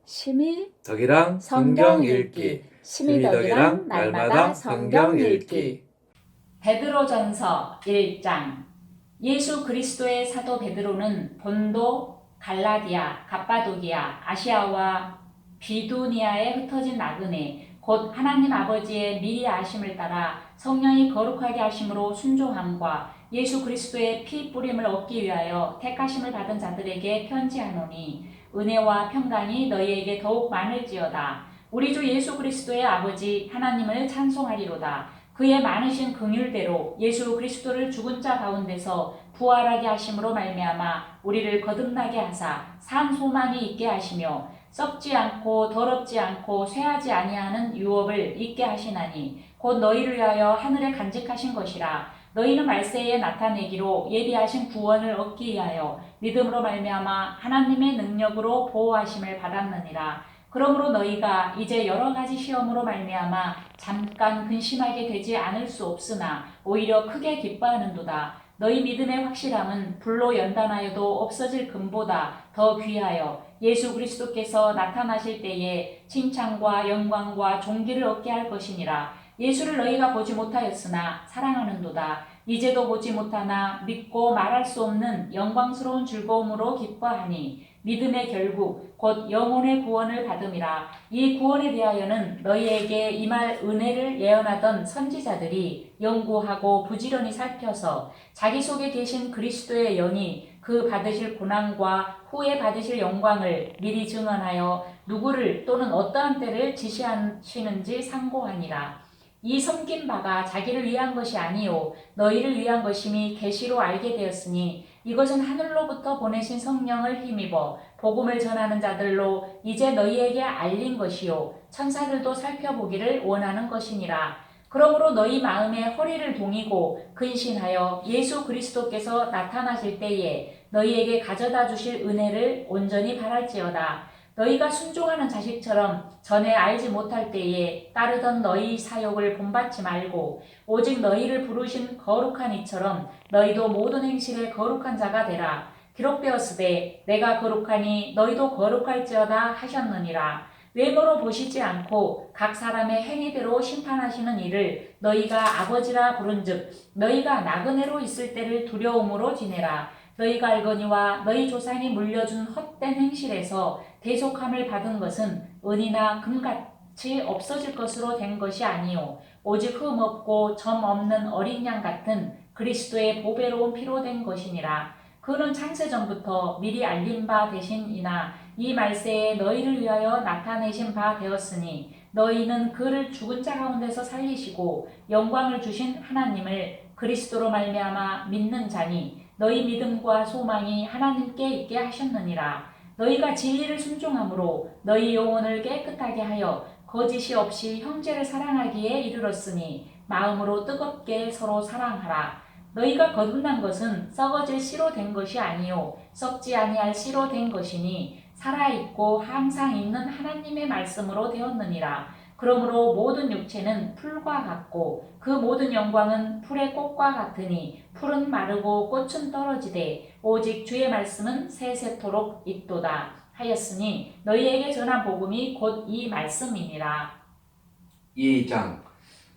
심의 덕이랑 성경 읽기. 심의 덕이랑 날마다 성경 읽기. 베드로전서 1장. 예수 그리스도의 사도 베드로는 본도, 갈라디아, 갑바도기아, 아시아와 비두니아에 흩어진 나그네 곧 하나님 아버지의 미리 아심을 따라 성령이 거룩하게 하심으로 순종함과 예수 그리스도의 피 뿌림을 얻기 위하여 택하심을 받은 자들에게 편지하노니 은혜와 평강이 너희에게 더욱 많을지어다. 우리 주 예수 그리스도의 아버지 하나님을 찬송하리로다. 그의 많으신 긍휼대로 예수 그리스도를 죽은 자 가운데서 부활하게 하심으로 말미암아 우리를 거듭나게 하사 산 소망이 있게 하시며 썩지 않고 더럽지 않고 쇠하지 아니하는 유업을 있게 하시나니 곧 너희를 위하여 하늘에 간직하신 것이라. 너희는 말세에 나타내기로 예비하신 구원을 얻기 위하여 믿음으로 말미암아 하나님의 능력으로 보호하심을 받았느니라. 그러므로 너희가 이제 여러 가지 시험으로 말미암아 잠깐 근심하게 되지 않을 수 없으나 오히려 크게 기뻐하는도다. 너희 믿음의 확실함은 불로 연단하여도 없어질 금보다 더 귀하여 예수 그리스도께서 나타나실 때에 칭찬과 영광과 존귀를 얻게 할 것이니라. 예수를 너희가 보지 못하였으나 사랑하는도다. 이제도 보지 못하나 믿고 말할 수 없는 영광스러운 즐거움으로 기뻐하니 믿음의 결국 곧 영혼의 구원을 받음이라. 이 구원에 대하여는 너희에게 임할 은혜를 예언하던 선지자들이 연구하고 부지런히 살펴서 자기 속에 계신 그리스도의 영이 그 받으실 고난과 후에 받으실 영광을 미리 증언하여 누구를 또는 어떠한 때를 지시하시는지 상고하니라. 이 섬긴 바가 자기를 위한 것이 아니요 너희를 위한 것임이 계시로 알게 되었으니 이것은 하늘로부터 보내신 성령을 힘입어 복음을 전하는 자들로 이제 너희에게 알린 것이요 천사들도 살펴보기를 원하는 것이니라. 그러므로 너희 마음에 허리를 동이고 근신하여 예수 그리스도께서 나타나실 때에 너희에게 가져다 주실 은혜를 온전히 바랄지어다. 너희가 순종하는 자식처럼 전에 알지 못할 때에 따르던 너희 사욕을 본받지 말고 오직 너희를 부르신 거룩한 이처럼 너희도 모든 행실에 거룩한 자가 되라. 기록되었으되 내가 거룩하니 너희도 거룩할지어다 하셨느니라. 외모로 보시지 않고 각 사람의 행위대로 심판하시는 이를 너희가 아버지라 부른즉 너희가 나그네로 있을 때를 두려움으로 지내라. 너희가 알거니와 너희 조상이 물려준 헛된 행실에서 대속함을 받은 것은 은이나 금같이 없어질 것으로 된 것이 아니요 오직 흠 없고 점 없는 어린 양 같은 그리스도의 보배로운 피로 된 것이니라. 그는 창세전부터 미리 알린 바 되신이나 이 말세에 너희를 위하여 나타내신 바 되었으니 너희는 그를 죽은 자 가운데서 살리시고 영광을 주신 하나님을 그리스도로 말미암아 믿는 자니 너희 믿음과 소망이 하나님께 있게 하셨느니라. 너희가 진리를 순종함으로 너희 영혼을 깨끗하게 하여 거짓이 없이 형제를 사랑하기에 이르렀으니 마음으로 뜨겁게 서로 사랑하라. 너희가 거듭난 것은 썩어질 씨로 된 것이 아니요 썩지 아니할 씨로 된 것이니 살아있고 항상 있는 하나님의 말씀으로 되었느니라. 그러므로 모든 육체는 풀과 같고 그 모든 영광은 풀의 꽃과 같으니 풀은 마르고 꽃은 떨어지되 오직 주의 말씀은 세세토록 있도다 하였으니 너희에게 전한 복음이 곧 이 말씀이니라. 2장.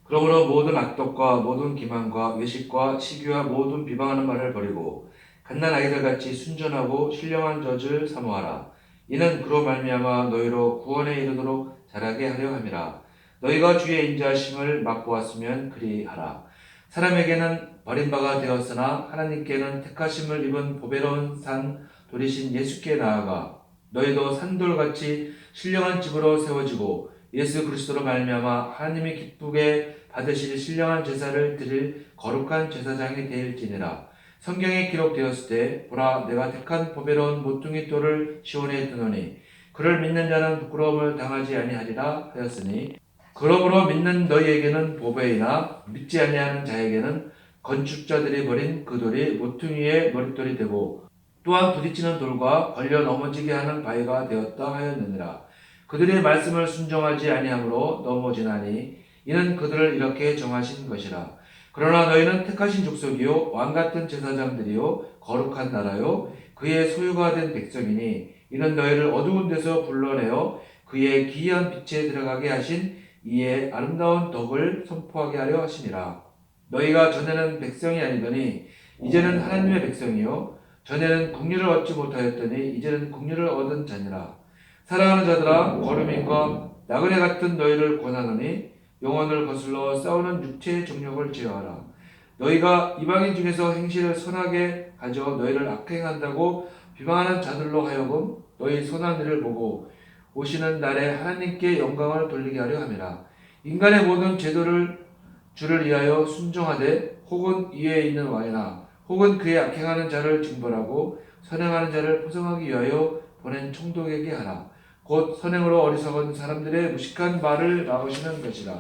그러므로 모든 악독과 모든 기만과 외식과 시기와 모든 비방하는 말을 버리고 갓난 아이들같이 순전하고 신령한 젖을 사모하라. 이는 그로 말미암아 너희로 구원에 이르도록 자라게 하려 함이라. 너희가 주의 인자하심을 맛보았으면 그리하라. 사람에게는 버림바가 되었으나 하나님께는 택하심을 입은 보배로운 산 돌이신 예수께 나아가 너희도 산돌같이 신령한 집으로 세워지고 예수 그리스도로 말미암아 하나님이 기쁘게 받으실 신령한 제사를 드릴 거룩한 제사장이 되일지니라. 성경에 기록되었을 때 보라 내가 택한 보배로운 모퉁이 돌을 시온에 두노니 그를 믿는 자는 부끄러움을 당하지 아니하리라 하였으니 그러므로 믿는 너희에게는 보배이나 믿지 아니하는 자에게는 건축자들이 버린 그 돌이 모퉁이의 머릿돌이 되고 또한 부딪히는 돌과 걸려 넘어지게 하는 바위가 되었다 하였느니라. 그들의 말씀을 순종하지 아니함으로 넘어지나니 이는 그들을 이렇게 정하신 것이라. 그러나 너희는 택하신 족속이요 왕같은 제사장들이요 거룩한 나라요 그의 소유가 된 백성이니 이는 너희를 어두운 데서 불러내어 그의 기이한 빛에 들어가게 하신 이의 아름다운 덕을 선포하게 하려 하시니라. 너희가 전에는 백성이 아니더니 이제는 하나님의 백성이요 전에는 국류를 얻지 못하였더니 이제는 국류를 얻은 자니라. 사랑하는 자들아, 거루민과 나그네 같은 너희를 권하노니 영혼을 거슬러 싸우는 육체의 정욕을 제어하라. 너희가 이방인 중에서 행실을 선하게 가져 너희를 악행한다고 비방하는 자들로 하여금 너희 선한 일을 보고 오시는 날에 하나님께 영광을 돌리게 하려 함이라. 인간의 모든 제도를 주를 위하여 순종하되 혹은 이에 있는 왕이나 혹은 그의 악행하는 자를 징벌하고 선행하는 자를 포성하기 위하여 보낸 총독에게 하라. 곧 선행으로 어리석은 사람들의 무식한 말을 막으시는 것이라.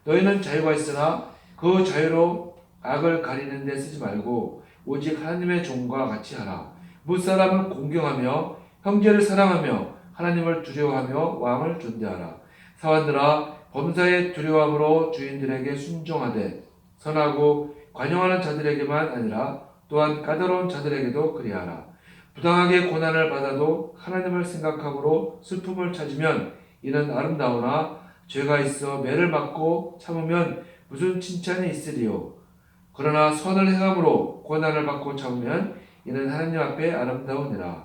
너희는 자유가 있으나 그 자유로 악을 가리는 데 쓰지 말고 오직 하나님의 종과 같이 하라. 무사람을 공경하며 형제를 사랑하며 하나님을 두려워하며 왕을 존대하라. 사환들아, 범사의 두려움으로 주인들에게 순종하되 선하고 관용하는 자들에게만 아니라 또한 까다로운 자들에게도 그리하라. 부당하게 고난을 받아도 하나님을 생각함으로 슬픔을 찾으면 이는 아름다우나 죄가 있어 매를 맞고 참으면 무슨 칭찬이 있으리요. 그러나 선을 행함으로 고난을 받고 참으면 이는 하나님 앞에 아름다우니라.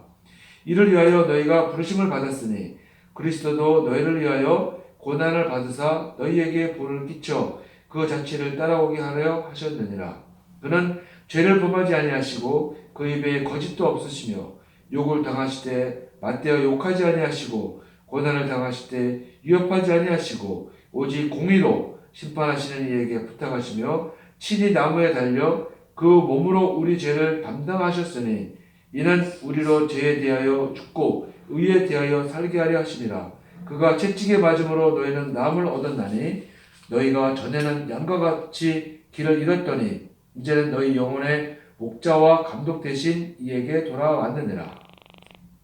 이를 위하여 너희가 부르심을 받았으니 그리스도도 너희를 위하여 고난을 받으사 너희에게 본을 끼쳐 그 자체를 따라오게 하려 하셨느니라. 그는 죄를 범하지 아니하시고 그 입에 거짓도 없으시며 욕을 당하시되 맞대어 욕하지 아니하시고 고난을 당하시되 위협하지 아니하시고 오직 공의로 심판하시는 이에게 부탁하시며 친히 나무에 달려 그 몸으로 우리 죄를 담당하셨으니 이는 우리로 죄에 대하여 죽고 의에 대하여 살게 하려 하심이라. 그가 채찍에 맞음으로 너희는 남을 얻었나니 너희가 전에는 양과 같이 길을 잃었더니 이제는 너희 영혼의 목자와 감독 되신 이에게 돌아왔느니라.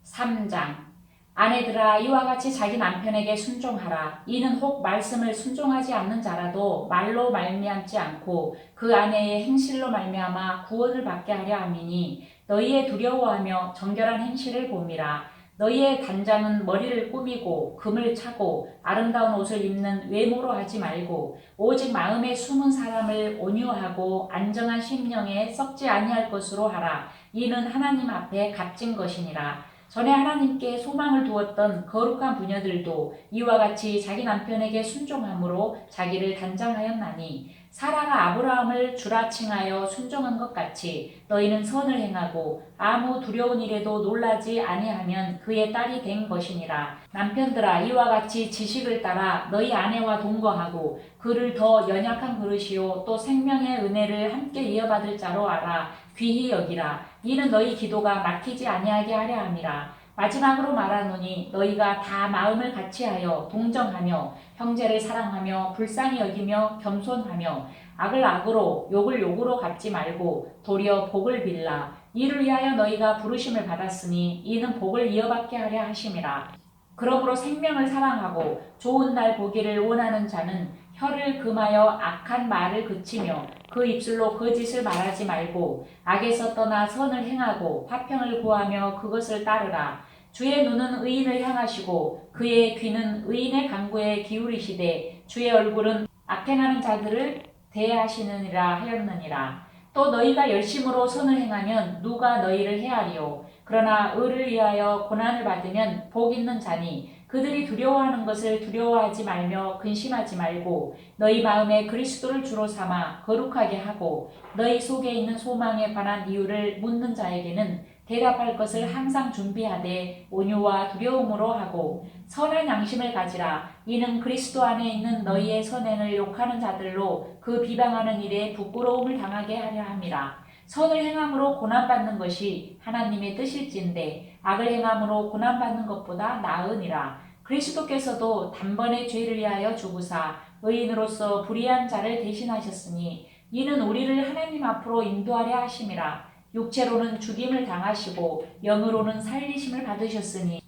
3장. 아내들아, 이와 같이 자기 남편에게 순종하라. 이는 혹 말씀을 순종하지 않는 자라도 말로 말미암지 않고 그 아내의 행실로 말미암아 구원을 받게 하려 함이니 너희의 두려워하며 정결한 행실을 봄이라. 너희의 단장은 머리를 꾸미고 금을 차고 아름다운 옷을 입는 외모로 하지 말고 오직 마음에 숨은 사람을 온유하고 안정한 심령에 썩지 아니할 것으로 하라. 이는 하나님 앞에 값진 것이니라. 전에 하나님께 소망을 두었던 거룩한 부녀들도 이와 같이 자기 남편에게 순종함으로 자기를 단장하였나니 사라가 아브라함을 주라 칭하여 순종한 것 같이 너희는 선을 행하고 아무 두려운 일에도 놀라지 아니하면 그의 딸이 된 것이니라. 남편들아, 이와 같이 지식을 따라 너희 아내와 동거하고 그를 더 연약한 그릇이요 또 생명의 은혜를 함께 이어받을 자로 알아 귀히 여기라. 이는 너희 기도가 막히지 아니하게 하려 함이라. 마지막으로 말하노니 너희가 다 마음을 같이하여 동정하며 형제를 사랑하며 불쌍히 여기며 겸손하며 악을 악으로 욕을 욕으로 갚지 말고 도리어 복을 빌라. 이를 위하여 너희가 부르심을 받았으니 이는 복을 이어받게 하려 하심이라. 그러므로 생명을 사랑하고 좋은 날 보기를 원하는 자는 혀를 금하여 악한 말을 그치며 그 입술로 거짓을 말하지 말고 악에서 떠나 선을 행하고 화평을 구하며 그것을 따르라. 주의 눈은 의인을 향하시고 그의 귀는 의인의 간구에 기울이시되 주의 얼굴은 악행하는 자들을 대하시느니라 하였느니라. 또 너희가 열심으로 선을 행하면 누가 너희를 해하리요. 그러나 의를 위하여 고난을 받으면 복 있는 자니 그들이 두려워하는 것을 두려워하지 말며 근심하지 말고 너희 마음에 그리스도를 주로 삼아 거룩하게 하고 너희 속에 있는 소망에 관한 이유를 묻는 자에게는 대답할 것을 항상 준비하되 온유와 두려움으로 하고 선한 양심을 가지라. 이는 그리스도 안에 있는 너희의 선행을 욕하는 자들로 그 비방하는 일에 부끄러움을 당하게 하려 함이라. 선을 행함으로 고난받는 것이 하나님의 뜻일진데 악을 행함으로 고난받는 것보다 나으니라. 그리스도께서도 단번에 죄를 위하여 죽으사 의인으로서 불의한 자를 대신하셨으니 이는 우리를 하나님 앞으로 인도하려 하심이라. 육체로는 죽임을 당하시고 영으로는 살리심을 받으셨으니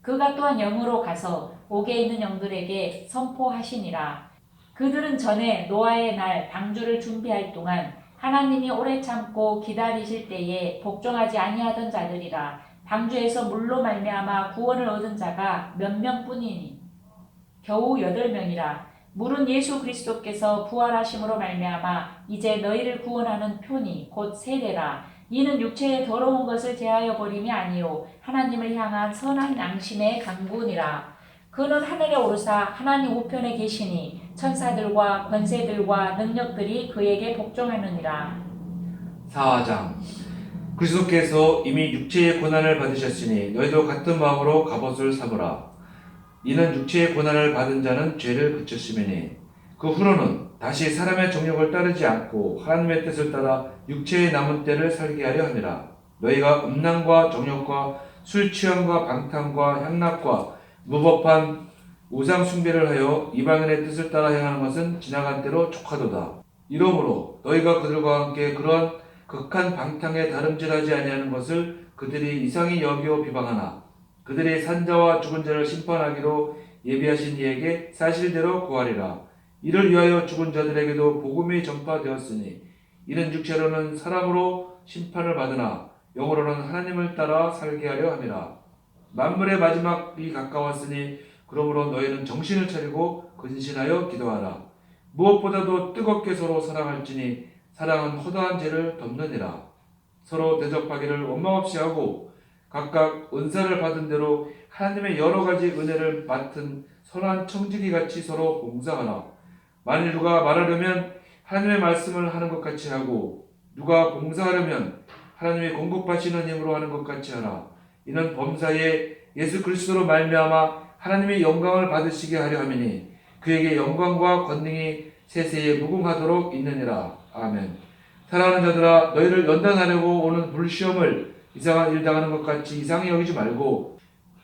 그가 또한 영으로 가서 옥에 있는 영들에게 선포하시니라. 그들은 전에 노아의 날 방주를 준비할 동안 하나님이 오래 참고 기다리실 때에 복종하지 아니하던 자들이라. 방주에서 물로 말미암아 구원을 얻은 자가 몇 명뿐이니 겨우 8명이라. 물은 예수 그리스도께서 부활하심으로 말미암아 이제 너희를 구원하는 표니 곧 세례라. 이는 육체의 더러운 것을 제하여 버림이 아니요 하나님을 향한 선한 양심의 강구니라. 그는 하늘에 오르사 하나님 우편에 계시니 천사들과 권세들과 능력들이 그에게 복종하느니라. 4장. 그리스도께서 이미 육체의 고난을 받으셨으니 너희도 같은 마음으로 갑옷을 삼으라. 이는 육체의 고난을 받은 자는 죄를 그쳤음이니 그 후로는 다시 사람의 정욕을 따르지 않고 하나님의 뜻을 따라 육체의 남은 때를 살게 하려 함이라. 너희가 음란과 정욕과 술 취함과 방탕과 향락과 무법한 우상 숭배를 하여 이방인의 뜻을 따라 행하는 것은 지나간 때로 족하도다. 이러므로 너희가 그들과 함께 그런 극한 방탕에 다름질하지 아니하는 것을 그들이 이상히 여겨 비방하나 그들이 산자와 죽은 자를 심판하기로 예비하신 이에게 사실대로 고하리라. 이를 위하여 죽은 자들에게도 복음이 전파되었으니 이는 육체로는 사람으로 심판을 받으나 영으로는 하나님을 따라 살게 하려 함이라. 만물의 마지막이 가까웠으니 그러므로 너희는 정신을 차리고 근신하여 기도하라. 무엇보다도 뜨겁게 서로 사랑할지니 사랑은 허다한 죄를 덮느니라. 서로 대접하기를 원망 없이 하고 각각 은사를 받은 대로 하나님의 여러 가지 은혜를 맡은 선한 청지기 같이 서로 봉사하라. 만일 누가 말하려면 하나님의 말씀을 하는 것 같이 하고 누가 봉사하려면 하나님의 공급하시는 힘으로 하는 것 같이 하라. 이는 범사에 예수 그리스도로 말미암아 하나님의 영광을 받으시게 하려 함이니 그에게 영광과 권능이 세세에 무궁하도록 있느니라. 아멘. 사랑하는 자들아, 너희를 연단하려고 오는 불시험을 이상한 일 당하는 것 같이 이상히 여기지 말고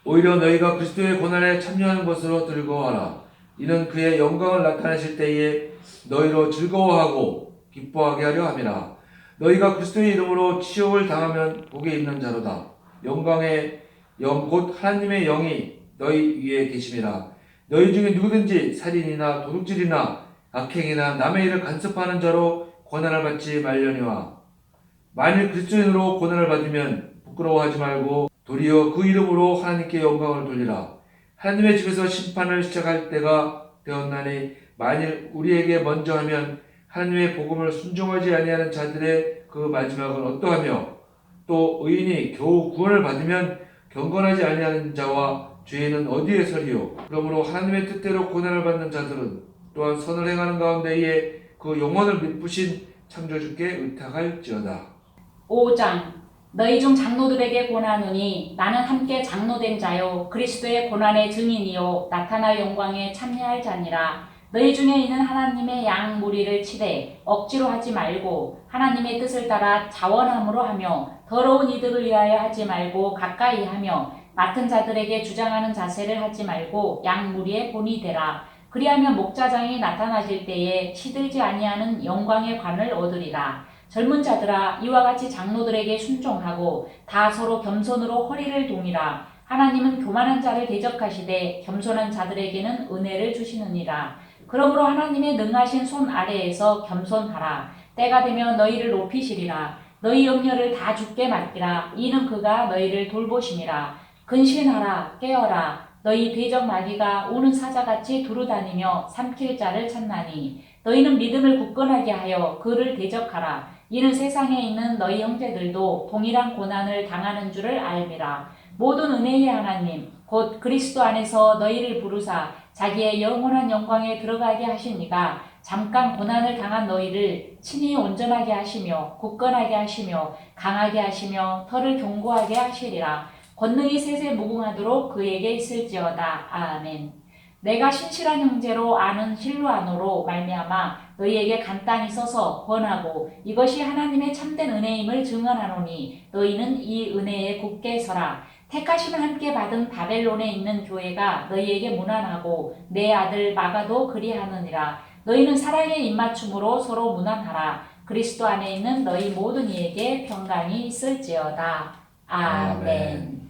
오히려 너희가 그리스도의 고난에 참여하는 것으로 즐거워하라. 이는 그의 영광을 나타내실 때에 너희로 즐거워하고 기뻐하게 하려 함이라. 너희가 그리스도의 이름으로 치욕을 당하면 복에 있는 자로다. 영광의 영 곧 하나님의 영이 너희 위에 계심이라. 너희 중에 누구든지 살인이나 도둑질이나 악행이나 남의 일을 간섭하는 자로 고난을 받지 말려니와 만일 그리스도인으로 고난을 받으면 부끄러워하지 말고 도리어 그 이름으로 하나님께 영광을 돌리라. 하나님의 집에서 심판을 시작할 때가 되었나니 만일 우리에게 먼저 하면 하나님의 복음을 순종하지 아니하는 자들의 그 마지막은 어떠하며 또 의인이 겨우 구원을 받으면 경건하지 아니하는 자와 죄인은 어디에 서리요. 그러므로 하나님의 뜻대로 고난을 받는 자들은 또한 선을 행하는 가운데에 그 영혼을 미쁘신 창조주께 의탁할지어다. 5장. 너희 중 장로들에게 권하노니 나는 함께 장로된 자요 그리스도의 고난의 증인이요 나타날 영광에 참여할 자니라. 너희 중에 있는 하나님의 양 무리를 치되 억지로 하지 말고 하나님의 뜻을 따라 자원함으로 하며 더러운 이득을 위하여 하지 말고 가까이 하며 맡은 자들에게 주장하는 자세를 하지 말고 양 무리의 본이 되라. 그리하면 목자장이 나타나실 때에 시들지 아니하는 영광의 관을 얻으리라. 젊은 자들아, 이와 같이 장로들에게 순종하고 다 서로 겸손으로 허리를 동이라. 하나님은 교만한 자를 대적하시되 겸손한 자들에게는 은혜를 주시느니라. 그러므로 하나님의 능하신 손 아래에서 겸손하라. 때가 되면 너희를 높이시리라. 너희 염려를 다 주께 맡기라. 이는 그가 너희를 돌보심이라. 근신하라. 깨어라. 너희 대적 마귀가 오는 사자같이 두루다니며 삼킬 자를 찾나니 너희는 믿음을 굳건하게 하여 그를 대적하라. 이는 세상에 있는 너희 형제들도 동일한 고난을 당하는 줄을 알미라. 모든 은혜의 하나님 곧 그리스도 안에서 너희를 부르사 자기의 영원한 영광에 들어가게 하신 이가 잠깐 고난을 당한 너희를 친히 온전하게 하시며 굳건하게 하시며 강하게 하시며 털을 견고하게 하시리라. 권능이 세세 무궁하도록 그에게 있을지어다. 아멘. 내가 신실한 형제로 아는 실루아노로 말미암아 너희에게 간단히 써서 권하고 이것이 하나님의 참된 은혜임을 증언하노니 너희는 이 은혜에 굳게 서라. 택하심을 함께 받은 바벨론에 있는 교회가 너희에게 무난하고 내 아들 마가도 그리하느니라. 너희는 사랑의 입맞춤으로 서로 무난하라. 그리스도 안에 있는 너희 모든 이에게 평강이 있을지어다. 아멘.